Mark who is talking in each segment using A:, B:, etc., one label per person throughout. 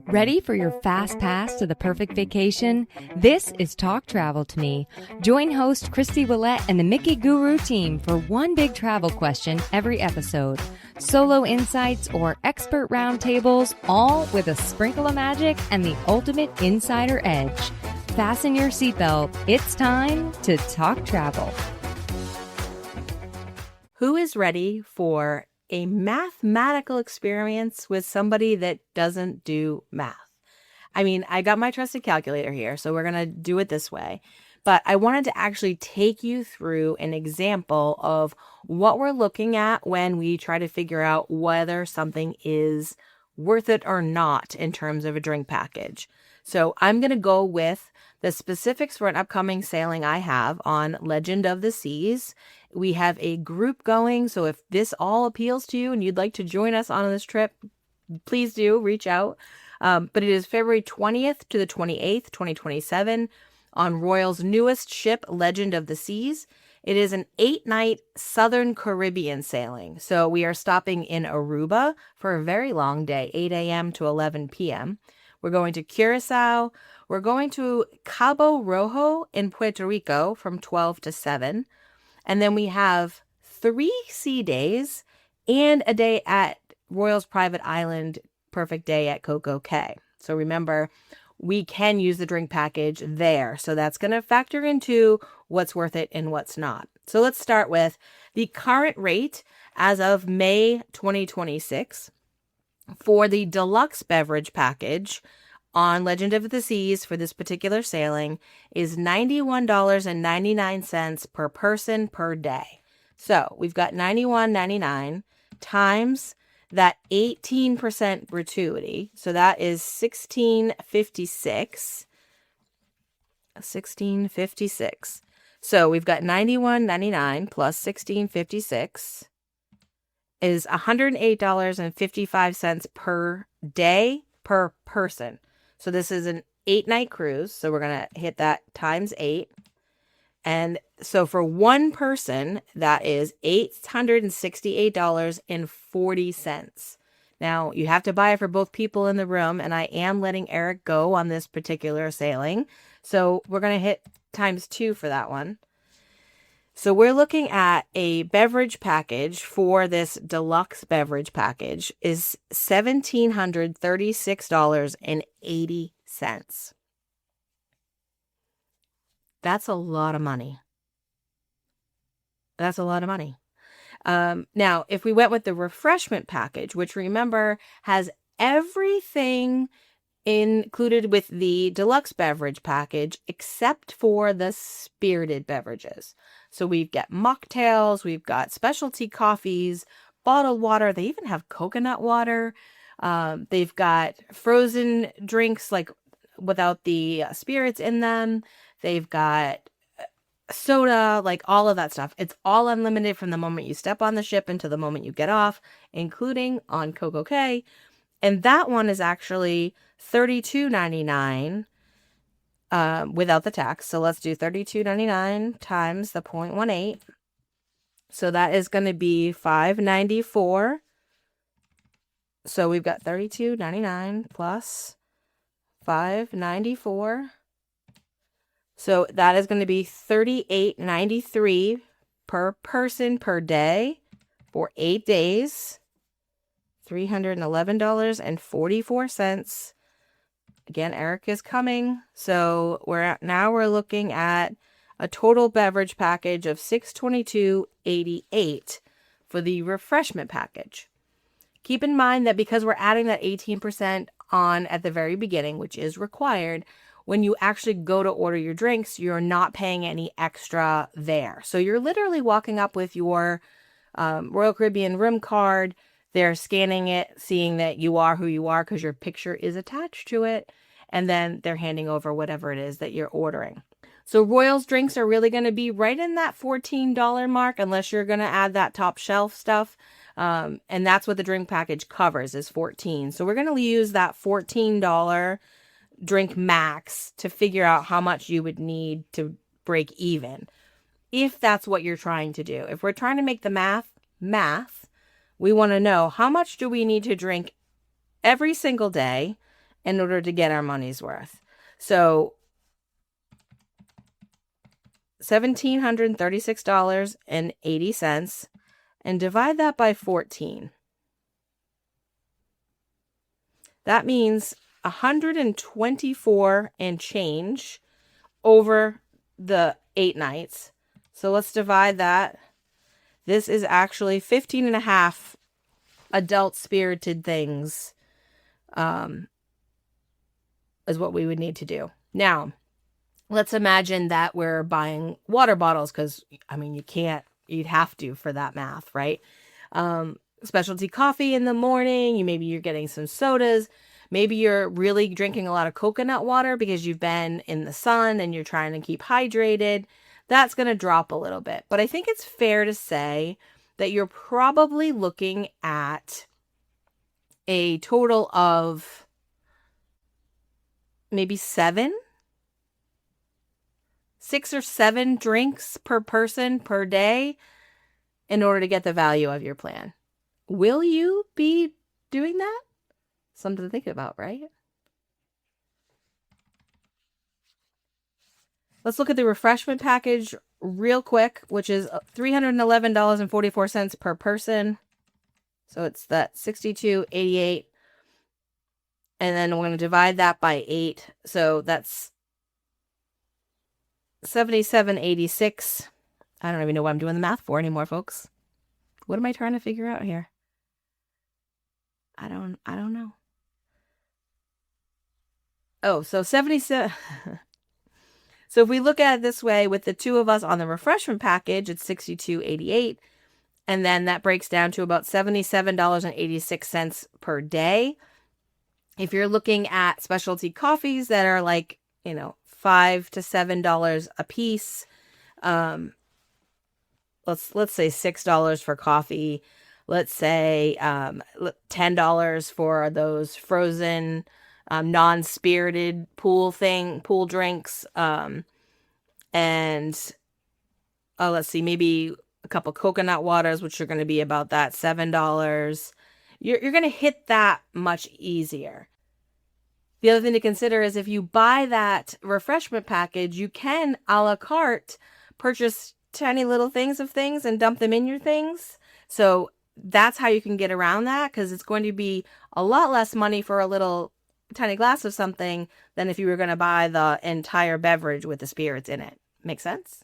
A: Ready for your fast pass to the perfect vacation? This is Talk Travel to Me. Join host Kristy and the Mickey Guru team for one big travel question every episode. Solo insights or expert roundtables, all with a sprinkle of magic and the ultimate insider edge. Fasten your seatbelt. It's time to talk travel.
B: Who is ready for a mathematical experience with somebody that doesn't do math? I mean, I got my trusted calculator here, so we're going to do it this way. But I wanted to actually take you through an example of what we're looking at when we try to figure out whether something is worth it or not in terms of a drink package. So I'm going to go with the specifics for an upcoming sailing I have on Legend of the Seas. We have a group going, so if this all appeals to you and you'd like to join us on this trip, please do reach out. But it is February 20th to the 28th, 2027 on Royal's newest ship, Legend of the Seas. It is an 8-night Southern Caribbean sailing. So we are stopping in Aruba for a very long day, 8 a.m. to 11 p.m. We're going to Curacao. We're going to Cabo Rojo in Puerto Rico from 12 to 7. And then we have 3 sea days and a day at Royal's private island, perfect day at Coco Cay. So remember, we can use the drink package there. So that's going to factor into what's worth it and what's not. So let's start with the current rate as of May 2026 for the deluxe beverage package on Legend of the Seas for this particular sailing is $91.99 per person per day. So we've got $91.99 times that 18% gratuity. So that is $16.56. $16.56. So we've got $91.99 plus $16.56 is $108.55 per day per person. So this is an 8-night cruise. So we're going to hit that times 8. And so for one person, that is $868.40. Now, you have to buy it for both people in the room, and I am letting Eric go on this particular sailing. So we're going to hit times 2 for that one. So we're looking at a beverage package for this deluxe beverage package is $1,736.80. That's a lot of money. That's a lot of money. Now, if we went with the refreshment package, which remember has everything included with the deluxe beverage package except for the spirited beverages. So we've got mocktails, we've got specialty coffees, bottled water. They even have coconut water. They've got frozen drinks like without the spirits in them. They've got soda, like all of that stuff. It's all unlimited from the moment you step on the ship until the moment you get off, including on Coco Cay. And that one is actually $32.99 without the tax. So let's do $32.99 times the 0.18. So that is going to be $5.94. So we've got $32.99 plus $5.94. So that is going to be $38.93 per person per day for 8 days. $311.44. Again, Eric is coming. So we're looking at a total beverage package of $622.88 for the refreshment package. Keep in mind that because we're adding that 18% on at the very beginning, which is required, when you actually go to order your drinks, you're not paying any extra there. So you're literally walking up with your Royal Caribbean room card. They're scanning it, seeing that you are who you are because your picture is attached to it. And then they're handing over whatever it is that you're ordering. So Royal's drinks are really going to be right in that $14 mark unless you're going to add that top shelf stuff. And that's what the drink package covers is $14. So we're going to use that $14 drink max to figure out how much you would need to break even. If that's what you're trying to do. If we're trying to make the math, we want to know how much do we need to drink every single day in order to get our money's worth. So $1,736.80 and divide that by 14. That means 124 and change over the 8 nights. So let's divide that. This is actually 15 and a half adult spirited things is what we would need to do. Now, let's imagine that we're buying water bottles because, you'd have to for that math, right? Specialty coffee in the morning. Maybe you're getting some sodas. Maybe you're really drinking a lot of coconut water because you've been in the sun and you're trying to keep hydrated. That's going to drop a little bit. But I think it's fair to say that you're probably looking at a total of maybe 6 or 7 drinks per person per day in order to get the value of your plan. Will you be doing that? Something to think about, right? Let's look at the refreshment package real quick, which is $311.44 per person. So it's that $62.88. And then we're going to divide that by 8. So that's $77.86. I don't even know what I'm doing the math for anymore, folks. What am I trying to figure out here? I don't know. Oh, so 77. So if we look at it this way, with the 2 of us on the refreshment package, it's $62.88. And then that breaks down to about $77.86 per day. If you're looking at specialty coffees that are like, $5 to $7 a piece, let's say $6 for coffee. Let's say $10 for those frozen non-spirited pool drinks. And let's see, maybe a couple coconut waters, which are going to be about that $7. You're going to hit that much easier. The other thing to consider is if you buy that refreshment package, you can a la carte purchase tiny little things and dump them in your things. So that's how you can get around that, because it's going to be a lot less money for a little tiny glass of something than if you were going to buy the entire beverage with the spirits in it. Make sense?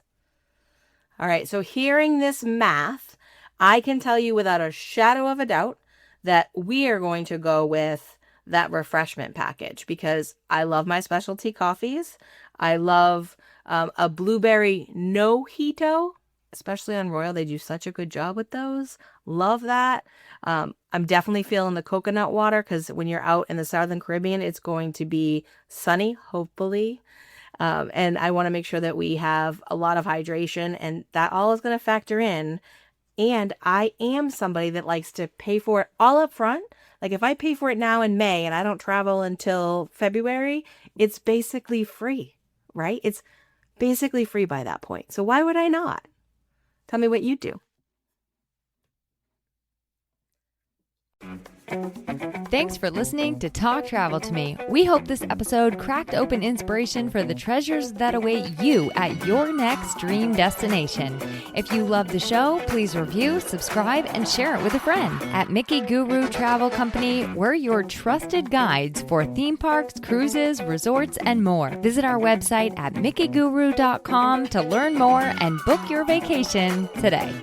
B: All right. So hearing this math, I can tell you without a shadow of a doubt that we are going to go with that refreshment package because I love my specialty coffees. I love a blueberry no-hito, especially on Royal. They do such a good job with those. Love that. I'm definitely feeling the coconut water because when you're out in the Southern Caribbean, it's going to be sunny, hopefully. And I want to make sure that we have a lot of hydration, and that all is going to factor in. And I am somebody that likes to pay for it all up front. Like if I pay for it now in May and I don't travel until February, it's basically free, right? It's basically free by that point. So why would I not? Tell me what you do.
A: Thanks for listening to Talk Travel to Me. We hope this episode cracked open inspiration for the treasures that await you at your next dream destination. If you love the show, please review, subscribe, and share it with a friend. At Mickey Guru Travel Company, we're your trusted guides for theme parks, cruises, resorts, and more. Visit our website at mickey guru.com to learn more and book your vacation today.